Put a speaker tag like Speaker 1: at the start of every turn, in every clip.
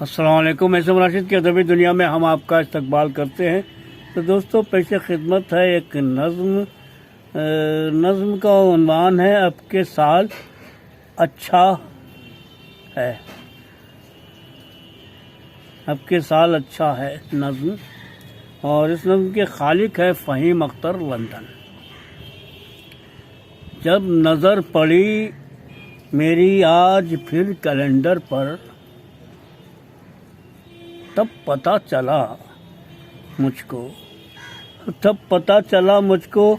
Speaker 1: अस्सलाम वालेकुम। ऐसे राशिद की अदबी दुनिया में हम आपका इस्तकबाल करते हैं। तो दोस्तों, पेश खिदमत है एक नज़्म का उन्वान है अब के साल अच्छा है। अब के साल अच्छा है नज़्म, और इस नज़्म के खालिक है फ़हीम अख्तर लंदन। जब नज़र पड़ी मेरी आज फिर कैलेंडर पर, तब पता चला मुझको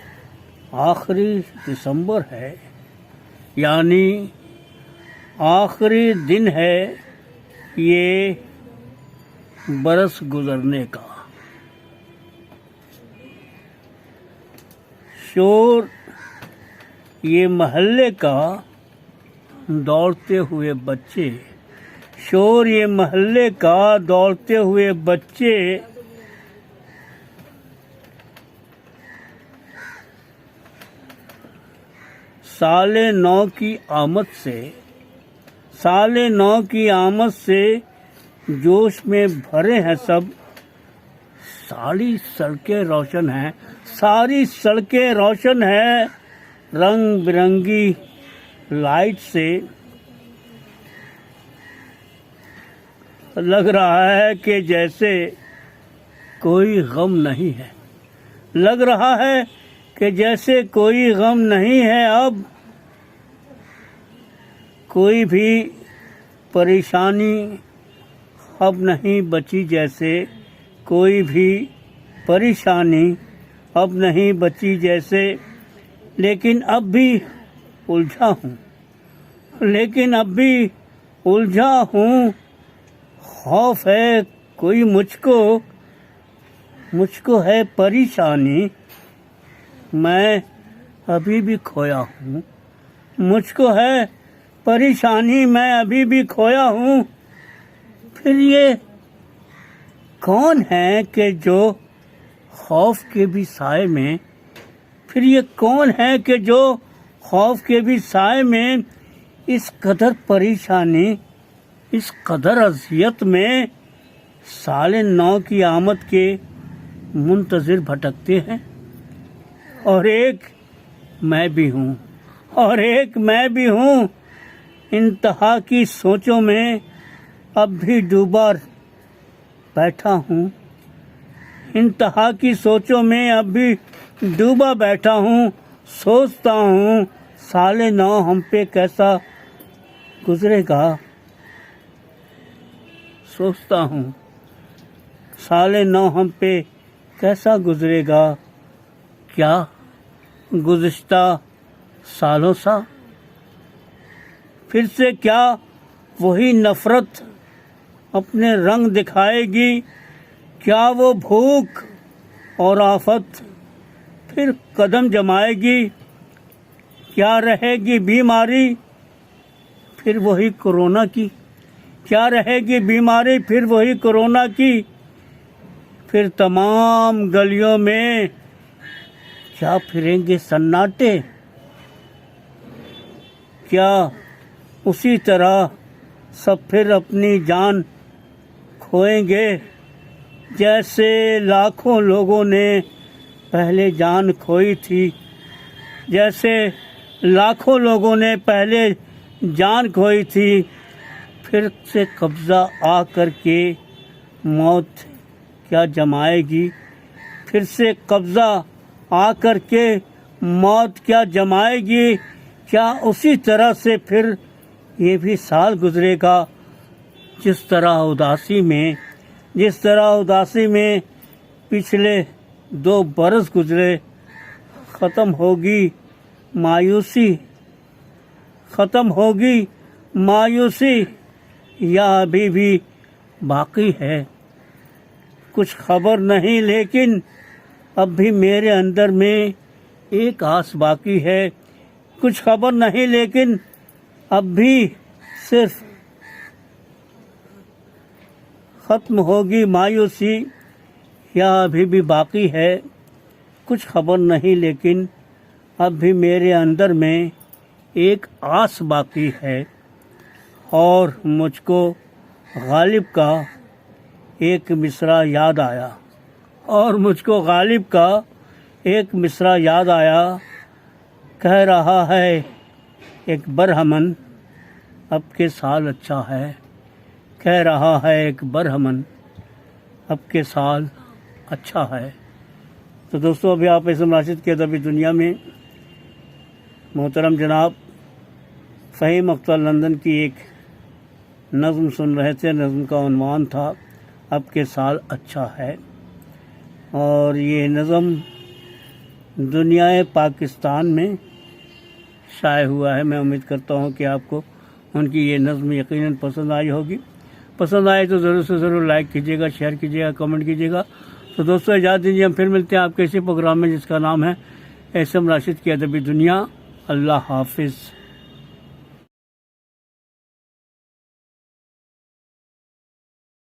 Speaker 1: आखिरी दिसंबर है, यानी आखिरी दिन है ये बरस गुजरने का। शोर ये महल्ले का दौड़ते हुए बच्चे, शोर ये महल्ले का दौड़ते हुए बच्चे, साले नौ की आमद से जोश में भरे हैं सब। सारी सड़कें रोशन हैं रंग बिरंगी लाइट से। लग रहा है कि जैसे कोई गम नहीं है, अब कोई भी परेशानी अब नहीं बची, लेकिन अब भी उलझा हूँ, खौफ है कोई मुझको है परेशानी, मैं अभी भी खोया हूँ। फिर ये कौन है कि जो खौफ के भी साए में इस कदर परेशानी, इस कदर अज़ियत में साले नौ की आमद के मुंतज़िर भटकते हैं। और एक मैं भी हूँ इंतहा की सोचों में अब भी डूबा बैठा हूँ। सोचता हूँ साले नौ हम पे कैसा गुजरेगा, क्या गुज़िश्ता सालों सा। फिर से क्या वही नफ़रत अपने रंग दिखाएगी, क्या वो भूख और आफत फिर कदम जमाएगी, क्या रहेगी बीमारी फिर वही कोरोना की, फिर तमाम गलियों में क्या फिरेंगे सन्नाटे, क्या उसी तरह सब फिर अपनी जान खोएंगे, जैसे लाखों लोगों ने पहले जान खोई थी, फिर से कब्ज़ा आ कर के मौत क्या जमाएगी, क्या उसी तरह से फिर ये भी साल गुजरेगा, जिस तरह उदासी में पिछले 2 बरस गुजरे। ख़त्म होगी मायूसी या अभी भी बाकी है, कुछ खबर नहीं, लेकिन अब भी मेरे अंदर में एक आस बाकी है। अब भी सिर्फ ख़त्म होगी मायूसी या अभी भी बाकी है, कुछ खबर नहीं, लेकिन अब भी मेरे अंदर में एक आस बाकी है। और मुझको गालिब का एक मिसरा याद आया, और मुझको गालिब का एक मिसरा याद आया। कह रहा है एक बरहमन अब के साल अच्छा है, कह रहा है एक बरहमन अब के साल अच्छा है। तो दोस्तों, अभी आप इसम राशिद के अदबी दुनिया में मोहतरम जनाब फ़हीम अख्तर लंदन की एक नज़्म सुन रहे थे। नज़्म का उन्वान था अब के साल अच्छा है, और ये नज़्म दुनियाए पाकिस्तान में शाये हुआ है। मैं उम्मीद करता हूँ कि आपको उनकी ये नज़्म यकीनन पसंद आई होगी। पसंद आए तो ज़रूर से ज़रूर लाइक कीजिएगा, शेयर कीजिएगा, कमेंट कीजिएगा। तो दोस्तों, इजाज़त दीजिए, हम फिर मिलते हैं आपके इसी प्रोग्राम में जिसका नाम है इसम राशिद की अदबी दुनिया। अल्लाह हाफिज़।